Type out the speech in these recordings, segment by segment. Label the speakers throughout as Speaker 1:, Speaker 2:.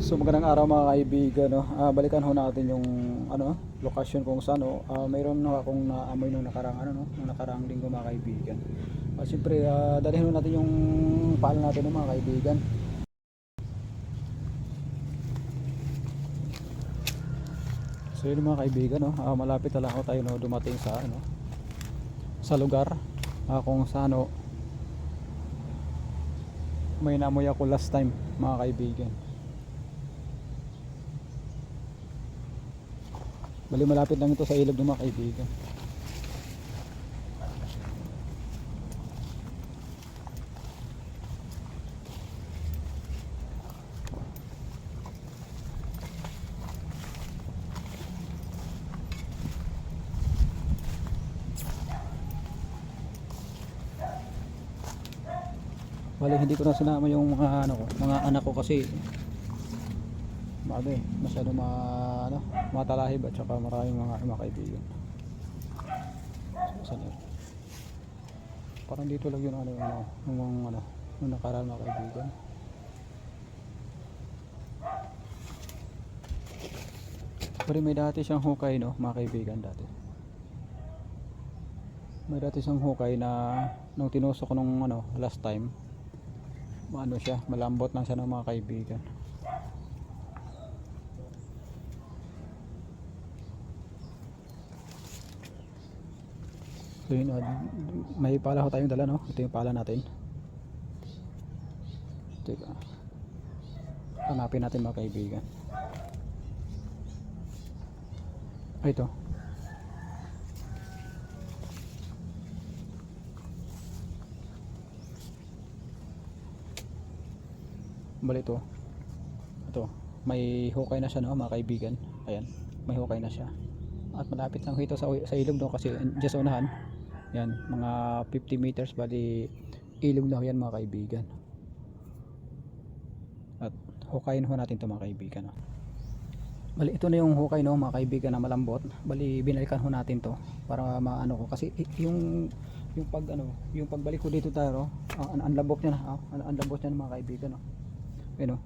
Speaker 1: So magandang araw mga kaibigan, no? Balikan ho natin yung lokasyon kung saan mayroon na akong naamoy nung nakarang nung nakarang linggo mga kaibigan. Siyempre dalhin ho natin yung paalam natin no, mga kaibigan. So yun mga kaibigan, no? Malapit na lang ho tayo no, dumating sa lugar kung saan may naamoy ako last time mga kaibigan. Bali malapit lang ito sa ilog ng mga kaibigan. Bali hindi ko na sinama yung mga anak ko kasi masyado matalahib at saka maraming mga kaibigan. Saan yun? Parang dito lang yun yung nakaraan mga kaibigan. Pero may dati siyang hukay no mga kaibigan dati. May dati siyang hukay na nung tinusok ko nung last time siya, malambot lang siya ng mga kaibigan. So yun, may pala ho tayong dala no. Ito yung pala natin. Teka, hanapin natin mga kaibigan. Ito bali ito may hukay na siya no mga kaibigan. Ayan, may hukay na siya at malapit lang ito sa ilog no kasi dyan sa unahan yan mga 50 meters bali ilog na yan mga kaibigan. At hukayin ho natin ito mga kaibigan no. Bali ito na yung hukay no mga kaibigan na malambot. Bali binalikan ho natin to para maano ko kasi yung pagbalik ko dito tayo ang lambot niya na ang lambot niya mga kaibigan no. Ayun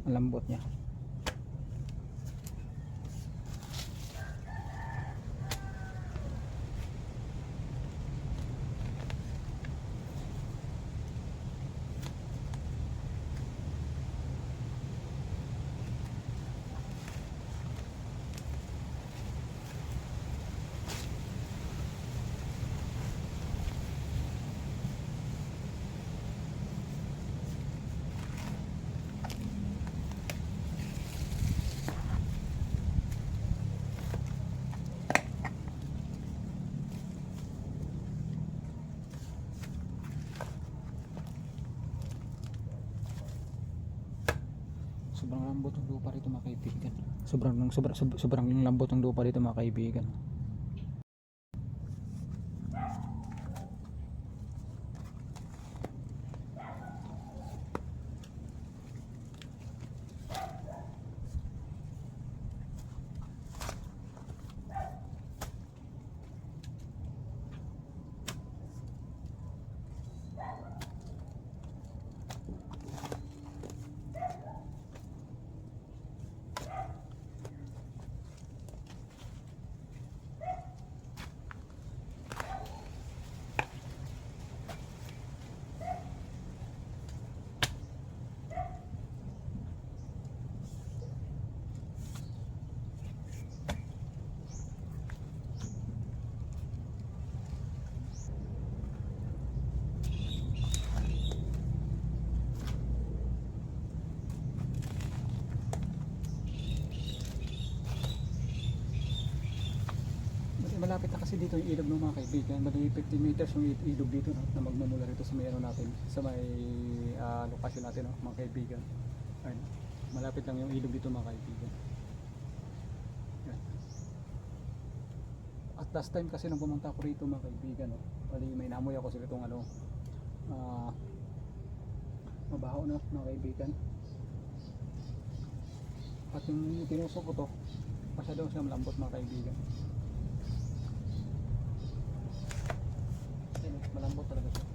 Speaker 1: ang lambot niya. Sobrang lambot ng lupa rito mga kaibigan. Sobrang lambot ng lupa dito mga kaibigan. Malapit na kasi dito yung ilog ng mga kaibigan. Bali 50 meters yung ilog dito no, na magmumula rito sa may natin, sa may lokasyon natin no, mga kaibigan. Ayun, malapit lang yung ilog dito mga kaibigan. Ayun. At last time kasi nung pumunta ko rito mga kaibigan no, bali may naamoy ako sa itong mabaho no mga kaibigan. At yung tinusok ko to, masyadong siya malambot mga kaibigan. Malambot talaga siya.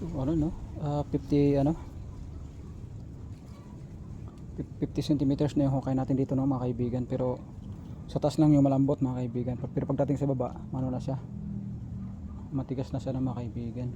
Speaker 1: So ano no, 50 ano, 50 centimeters na yung hukay natin dito no mga kaibigan, pero sa taas lang yung malambot mga kaibigan, pero pagdating sa baba ano na siya, matigas na siya ng mga kaibigan.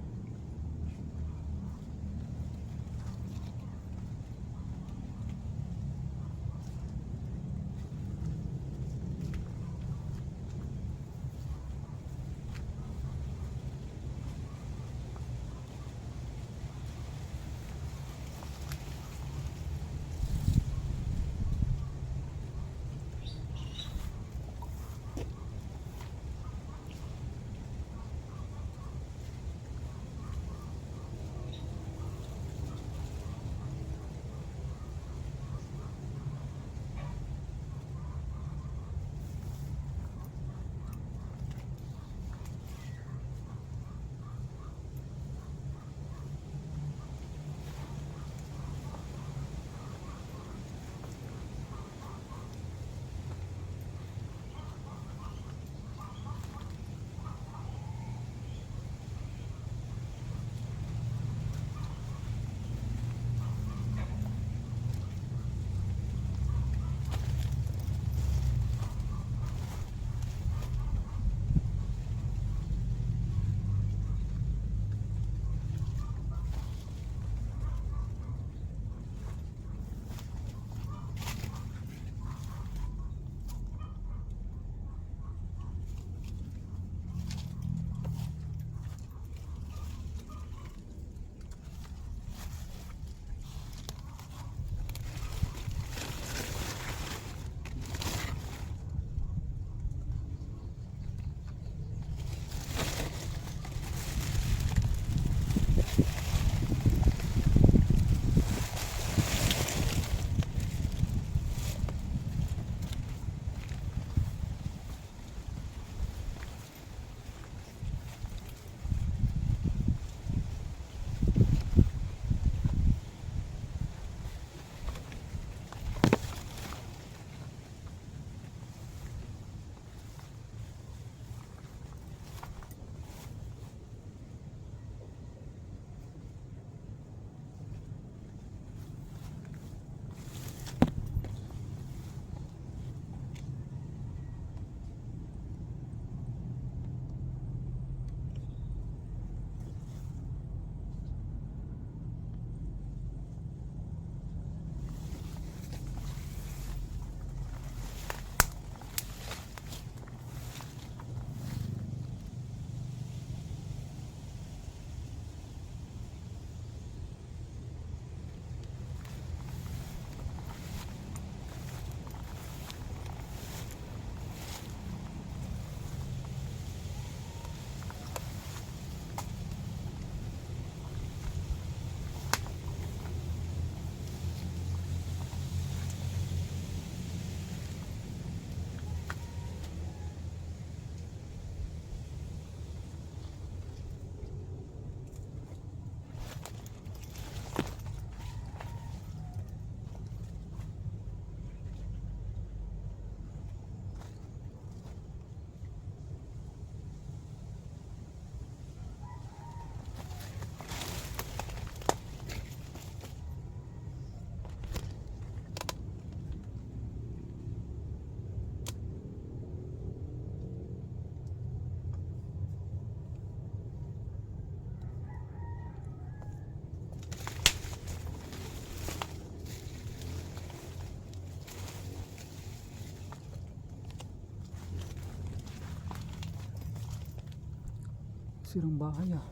Speaker 1: Sirang bahay ah.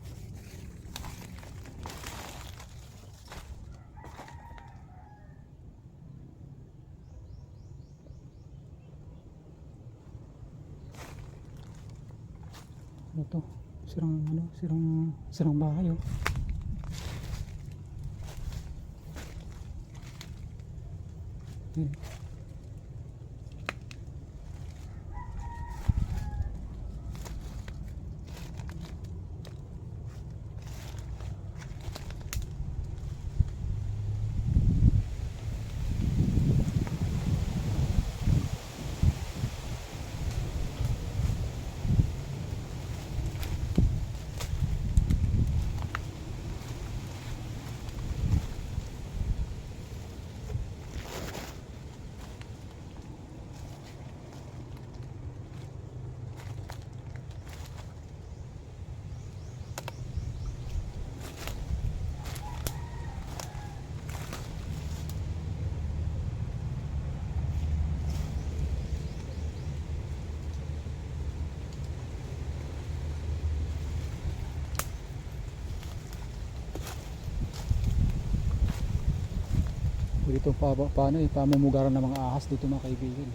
Speaker 1: Ano to? Sirang bahay oh. Yan. dito paano pamumugaran ng mga ahas dito mga kaibigan.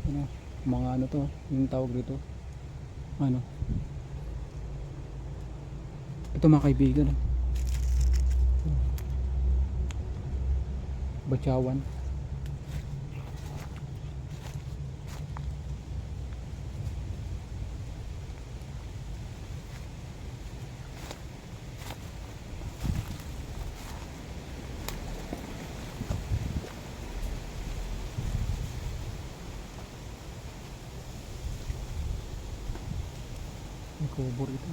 Speaker 1: Ano, mga ano to, yung tawag dito. Ano? Ito mga kaibigan. Batyawan. May kubo rito.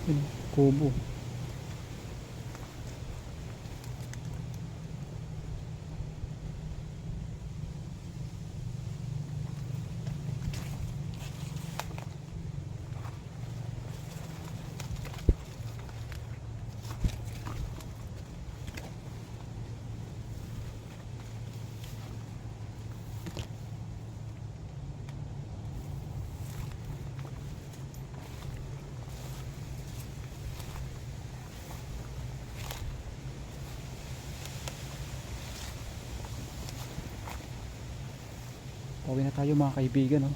Speaker 1: Yun, kubo. Pauwi na tayo mga kaibigan, no?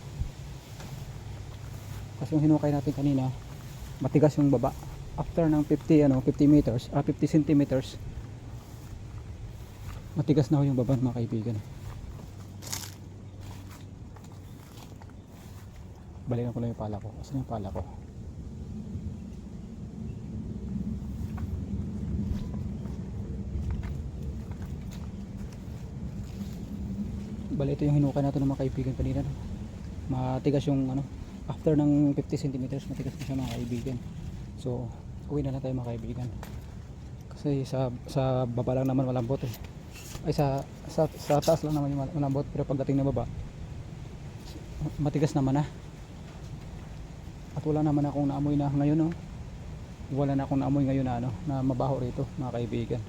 Speaker 1: Kasi yung hinukay natin kanina, matigas yung baba. After ng 50 meters, 50 centimeters, matigas na ho yung baba mga kaibigan. Balikan ko lang yung pala ko. Asan yung pala ko? Bali, ito yung hinukay natin ng mga kaibigan kanina, no? Matigas yung ano, after ng 50 centimeters matigas na siya mga kaibigan. So uwi na lang tayo mga kaibigan, kasi sa baba lang naman malambot eh. Ay sa taas lang naman yung malambot, pero pagdating na baba matigas naman na. At wala naman akong naamoy na ngayon, no? Wala na akong naamoy ngayon na ano, na mabaho rito mga kaibigan.